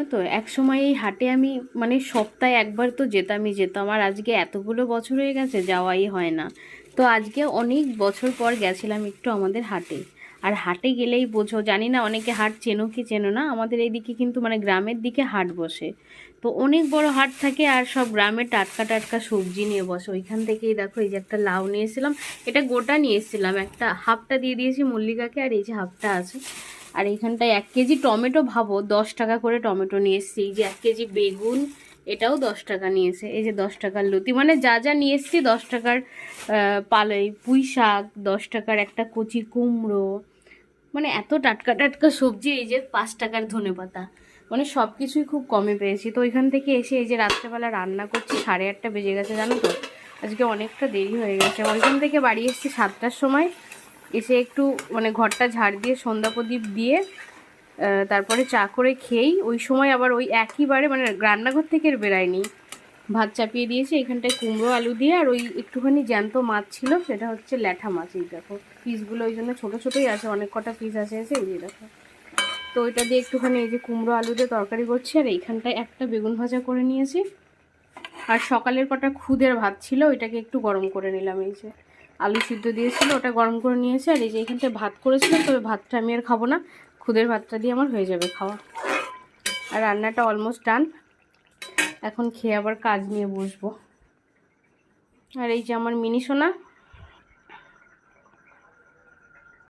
জানো তো, এক সময় এই হাটে আমি মানে সপ্তাহে একবার তো যেতাম, আর আজকে এতগুলো বছর হয়ে গেছে যাওয়াই হয় না। তো আজকে অনেক বছর পর গেছিলাম একটু আমাদের হাটে। আর হাটে গেলেই বোঝো, জানি না অনেকে হাট চেনো কি চেনো না, আমাদের এইদিকে কিন্তু মানে গ্রামের দিকে হাট বসে। তো অনেক বড় হাট থাকে, আর সব গ্রামে টাটকা টাটকা সবজি নিয়ে বসে। ওইখান থেকেই দেখো, এই যে একটা লাউ নিয়ে এসেছিলাম, এটা গোটা নিয়ে এসেছিলাম, একটা হাফটা দিয়ে দিয়েছি মল্লিকাকে, আর এই যে হাফটা আছে। আর এইখানটায় 1 কেজি টমেটো, ভাবো 10 টাকা করে টমেটো নিয়ে এসেছি। এই যে 1 কেজি বেগুন, এটাও 10 টাকা নিয়েছে। এই যে 10 টাকার লতি, মানে যা যা নিয়ে এসেছি 10 টাকার। পালাই পুঁই শাক 10 টাকার, একটা কচি কুমড়ো, মানে এত টাটকা টাটকা সবজি। এই যে 5 টাকার ধনেপাতা, মানে সব কিছুই খুব কমে পেয়েছি। তো ওইখান থেকে এসে এই যে রাত্রেবেলা রান্না করছি, 8:30 বেজে গেছে জানো তো, আজকে অনেকটা দেরি হয়ে গেছে। ওইখান থেকে বাড়ি এসেছি 7টার সময়, এসে একটু মানে ঘরটা ঝাড় দিয়ে সন্ধ্যা প্রদীপ দিয়ে তারপরে চা করে খেয়েই ওই সময় আবার ওই একইবারে মানে রান্নাঘর থেকে আর বেরায়নি, ভাত চাপিয়ে দিয়েছি। এখানটায় কুমড়ো আলু দিয়ে, আর ওই একটুখানি জ্যান্ত মাছ ছিল, সেটা হচ্ছে ল্যাঠা মাছ। এই দেখো পিসগুলো ওই জন্য ছোটো ছোটোই আছে, অনেক কটা পিস আছে এসে, এই যে দেখো। তো ওইটা দিয়ে একটুখানি এই যে কুমড়ো আলু দিয়ে তরকারি করছি, আর এইখানটায় একটা বেগুন ভাজা করে নিয়েছি। আর সকালের কটা খুদের ভাত ছিল, ওইটাকে একটু গরম করে নিলাম। এই যে আলু সিদ্ধ দিয়েছিল, ওটা গরম করে নিয়েছি। আর এই যে এখানটায় ভাত করেছিলাম, তবে ভাতটা আমি আর খাবো না, খুদের ভাতটা দিয়ে আমার হয়ে যাবে খাওয়া। আর রান্নাটা অলমোস্ট ডান, এখন খেয়ে আবার কাজ নিয়ে বসবো। আর এই যে আমার মিনি সোনা,